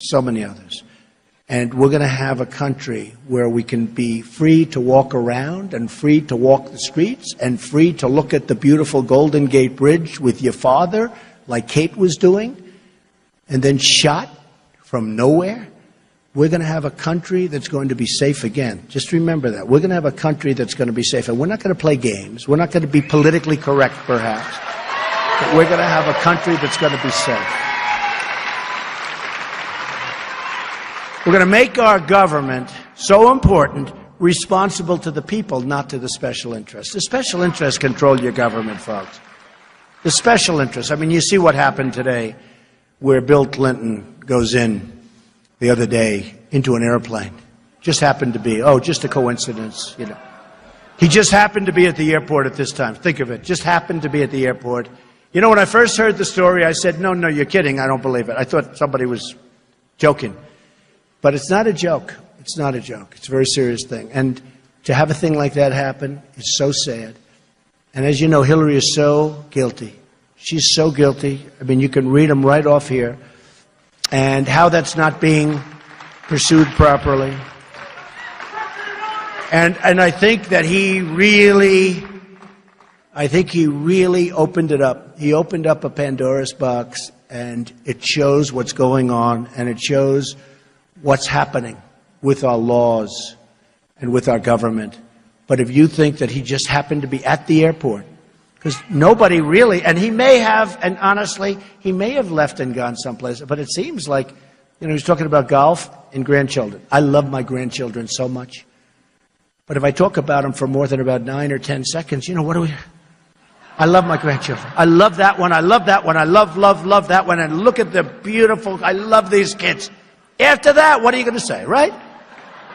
so many others. And we're going to have a country where we can be free to walk around and free to walk the streets and free to look at the beautiful Golden Gate Bridge with your father, like Kate was doing, and then shot from nowhere. We're going to have a country that's going to be safe again. Just remember that. We're going to have a country that's going to be safe. And we're not going to play games. We're not going to be politically correct, perhaps. But we're going to have a country that's going to be safe. We're going to make our government so important, responsible to the people, not to the special interests. The special interests control your government, folks. The special interests. I mean, you see what happened today where Bill Clinton goes in the other day into an airplane. Just happened to be, just a coincidence, you know. He just happened to be at the airport at this time. Think of it. Just happened to be at the airport. You know, when I first heard the story, I said, no, you're kidding. I don't believe it. I thought somebody was joking. But it's not a joke. It's not a joke. It's a very serious thing. And to have a thing like that happen is so sad. And as you know, Hillary is so guilty. She's so guilty. I mean, you can read them right off here. And how that's not being pursued properly. And I think that he really opened it up. He opened up a Pandora's box, and it shows what's going on, and it shows what's happening with our laws and with our government. But if you think that he just happened to be at the airport, because nobody really, and he may have, and honestly, he may have left and gone someplace, but it seems like, you know, he's talking about golf and grandchildren. I love my grandchildren so much. But if I talk about them for more than about 9 or 10 seconds, you know, what do we... I love my grandchildren. I love that one. I love that one. I love that one. And look at the beautiful... I love these kids. After that, what are you going to say, right?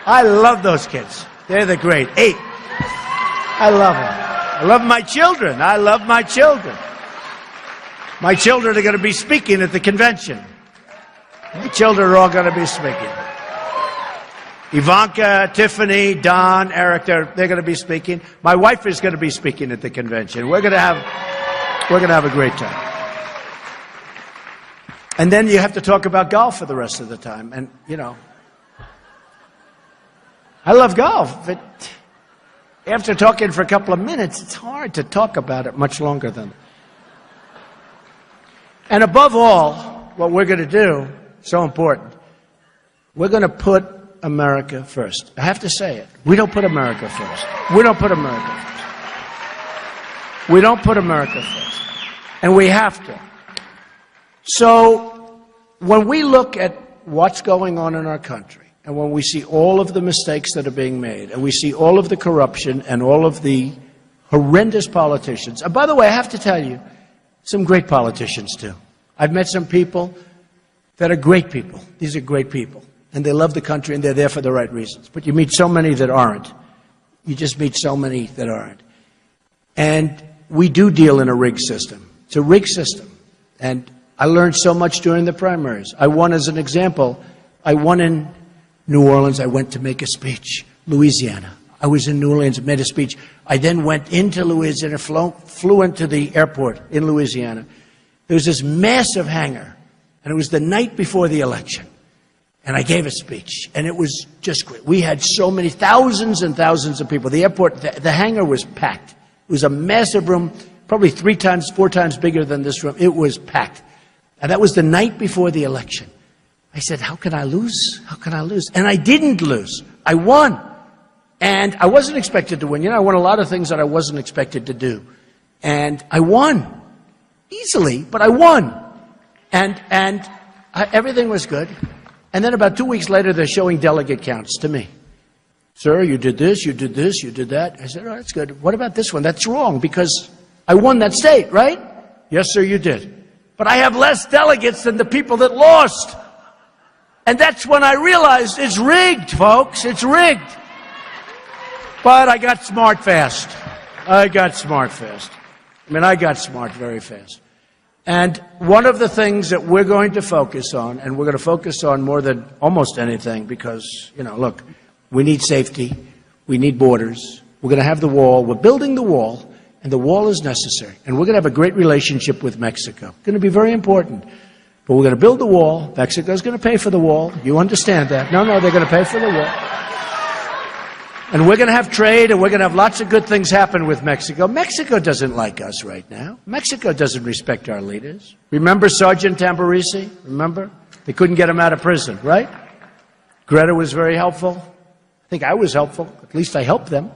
I love those kids. They're the great 8. I love them. I love my children. I love my children. My children are going to be speaking at the convention. My children are all going to be speaking. Ivanka, Tiffany, Don, Eric, they're going to be speaking. My wife is going to be speaking at the convention. We're going to have a great time. And then you have to talk about golf for the rest of the time. And, you know, I love golf, but after talking for a couple of minutes, it's hard to talk about it much longer than. And above all, what we're going to do, so important, we're going to put America first. I have to say it. We don't put America first. We don't put America first. We don't put America first. And we have to. So when we look at what's going on in our country, and when we see all of the mistakes that are being made, and we see all of the corruption and all of the horrendous politicians, and by the way, I have to tell you, some great politicians too. I've met some people that are great people. These are great people. And they love the country and they're there for the right reasons. But you meet so many that aren't. You just meet so many that aren't. And we do deal in a rigged system. It's a rigged system. And I learned so much during the primaries. I won, as an example, I won in New Orleans. I went to make a speech. Louisiana. I was in New Orleans, made a speech. I then went into Louisiana, flew into the airport in Louisiana. There was this massive hangar. And it was the night before the election. And I gave a speech, and it was just great. We had so many, thousands and thousands of people. The airport, the hangar was packed. It was a massive room, probably 4 times bigger than this room. It was packed. And that was the night before the election. I said, how can I lose? How can I lose? And I didn't lose. I won. And I wasn't expected to win. You know, I won a lot of things that I wasn't expected to do. And I won. Easily, but I won. And everything was good. And then about 2 weeks later, they're showing delegate counts to me. Sir, you did this, you did this, you did that. I said, oh, that's good. What about this one? That's wrong, because I won that state, right? Yes, sir, you did. But I have less delegates than the people that lost. And that's when I realized it's rigged, folks. It's rigged. But I got smart fast. I got smart fast. I mean, I got smart very fast. And one of the things that we're going to focus on, and we're going to focus on more than almost anything, because, you know, look, we need safety, we need borders, we're going to have the wall, we're building the wall, and the wall is necessary. And we're going to have a great relationship with Mexico. It's going to be very important. But we're going to build the wall. Mexico's going to pay for the wall. You understand that? No, they're going to pay for the wall. And we're going to have trade, and we're going to have lots of good things happen with Mexico. Mexico doesn't like us right now. Mexico doesn't respect our leaders. Remember Sergeant Tamburisi? Remember? They couldn't get him out of prison, right? Greta was very helpful. I think I was helpful. At least I helped them.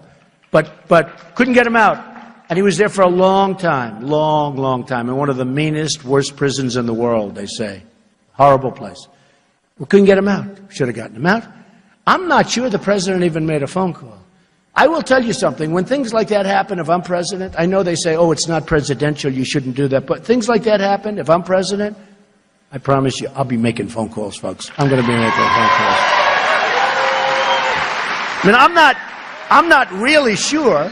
But couldn't get him out. And he was there for a long time, long time, in one of the meanest, worst prisons in the world, they say. Horrible place. We couldn't get him out. Should have gotten him out. I'm not sure the president even made a phone call. I will tell you something. When things like that happen, if I'm president, I know they say, oh, it's not presidential, you shouldn't do that. But things like that happen, if I'm president, I promise you, I'll be making phone calls, folks. I'm going to be making phone calls. I mean, I'm not really sure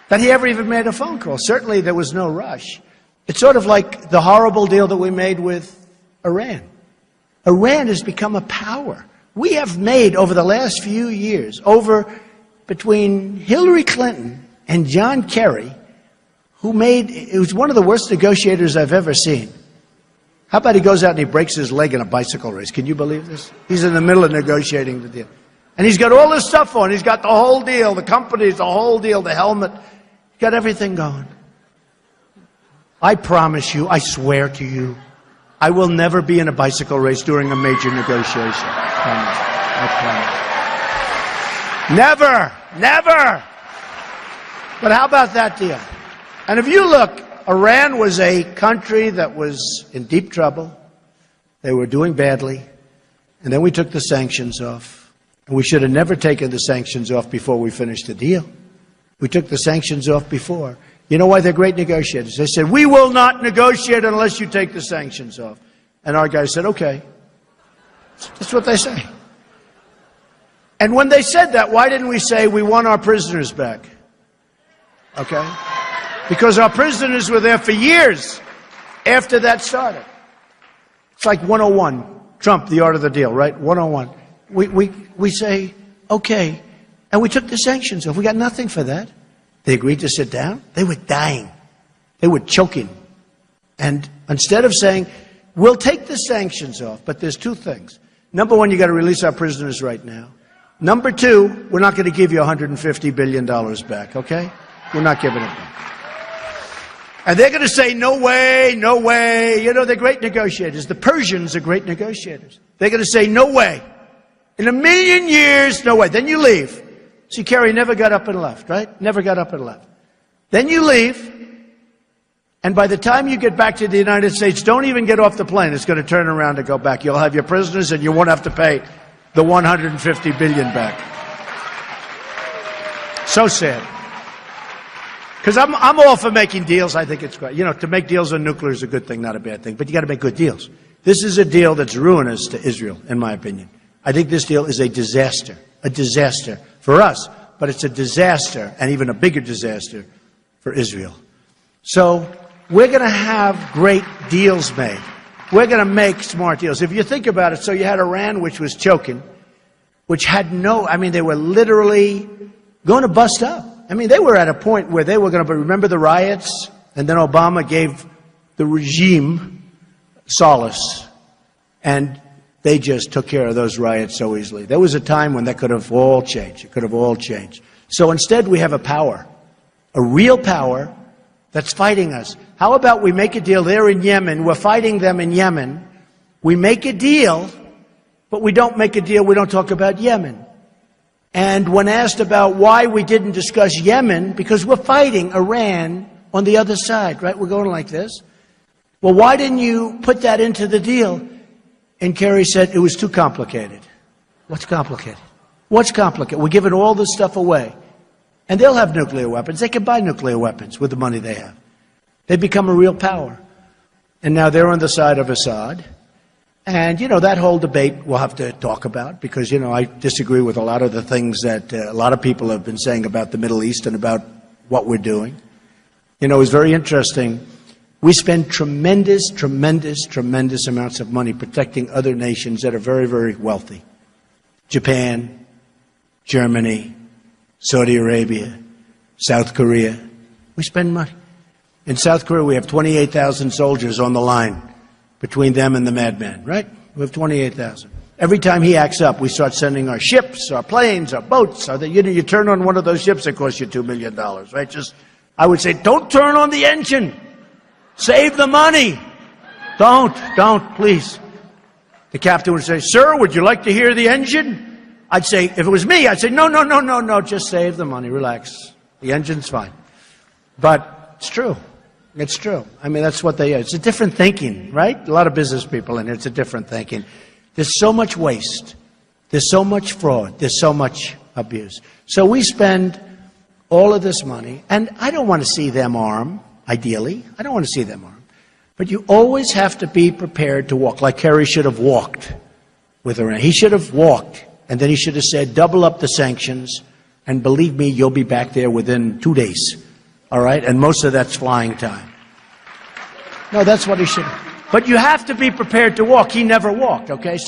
that he ever even made a phone call. Certainly there was no rush. It's sort of like the horrible deal that we made with Iran. Iran has become a power. We have made, over the last few years, between Hillary Clinton and John Kerry, it was one of the worst negotiators I've ever seen. How about he goes out and he breaks his leg in a bicycle race? Can you believe this? He's in the middle of negotiating the deal. And he's got all this stuff on. He's got the whole deal, the companies, the whole deal, the helmet. He's got everything going. I promise you, I swear to you, I will never be in a bicycle race during a major negotiation. I promise. Never. But how about that deal? And if you look, Iran was a country that was in deep trouble. They were doing badly. And then we took the sanctions off. And we should have never taken the sanctions off before we finished the deal. We took the sanctions off before. You know why they're great negotiators? They said, we will not negotiate unless you take the sanctions off. And our guys said, okay. That's what they say. And when they said that, why didn't we say we want our prisoners back? Okay? Because our prisoners were there for years after that started. It's like 101, Trump, the art of the deal, right? 101. We say, okay, and we took the sanctions off. We got nothing for that. They agreed to sit down. They were dying. They were choking. And instead of saying, we'll take the sanctions off, but there's two things. Number one, you got to release our prisoners right now. Number two, we're not going to give you $150 billion back, okay? We're not giving it back. And they're going to say, no way, no way. You know, they're great negotiators. The Persians are great negotiators. They're going to say, no way. In a million years, no way. Then you leave. See, Kerry never got up and left, right? Never got up and left. Then you leave, and by the time you get back to the United States, don't even get off the plane. It's going to turn around and go back. You'll have your prisoners, and you won't have to pay the $150 billion back. So sad. Because I'm all for making deals. I think it's great. You know, to make deals on nuclear is a good thing, not a bad thing. But you got to make good deals. This is a deal that's ruinous to Israel, in my opinion. I think this deal is a disaster for us, but it's a disaster, and even a bigger disaster, for Israel. So we're going to have great deals made. We're going to make smart deals. If you think about it, so you had Iran, which was choking, which had they were literally going to bust up. I mean, they were at a point where they were going to, remember the riots? And then Obama gave the regime solace. And they just took care of those riots so easily. There was a time when that could have all changed. It could have all changed. So instead we have a power, a real power that's fighting us. How about we make a deal? They're in Yemen. We're fighting them in Yemen. We make a deal, but we don't make a deal. We don't talk about Yemen. And when asked about why we didn't discuss Yemen, because we're fighting Iran on the other side, right? We're going like this. Well, why didn't you put that into the deal? And Kerry said it was too complicated. What's complicated? What's complicated? We're giving all this stuff away. And they'll have nuclear weapons. They can buy nuclear weapons with the money they have. They become a real power. And now they're on the side of Assad. And, you know, that whole debate we'll have to talk about because, you know, I disagree with a lot of the things that a lot of people have been saying about the Middle East and about what we're doing. You know, it's very interesting. We spend tremendous amounts of money protecting other nations that are very, very wealthy. Japan, Germany, Saudi Arabia, South Korea. We spend money. In South Korea, we have 28,000 soldiers on the line between them and the madman, right? We have 28,000. Every time he acts up, we start sending our ships, our planes, our boats. You turn on one of those ships, it costs you $2 million, right? I would say, don't turn on the engine. Save the money. Don't, please. The captain would say, sir, would you like to hear the engine? I'd say, if it was me, I'd say, no, just save the money, relax. The engine's fine. But it's true. It's true. I mean, that's what they are. It's a different thinking, right? A lot of business people in here, it's a different thinking. There's so much waste. There's so much fraud. There's so much abuse. So we spend all of this money, and I don't want to see them armed, ideally. I don't want to see them armed. But you always have to be prepared to walk, like Kerry should have walked with Iran. He should have walked, and then he should have said, double up the sanctions, and believe me, you'll be back there within 2 days. All right? And most of that's flying time. No, that's what he should have. But you have to be prepared to walk. He never walked, okay? So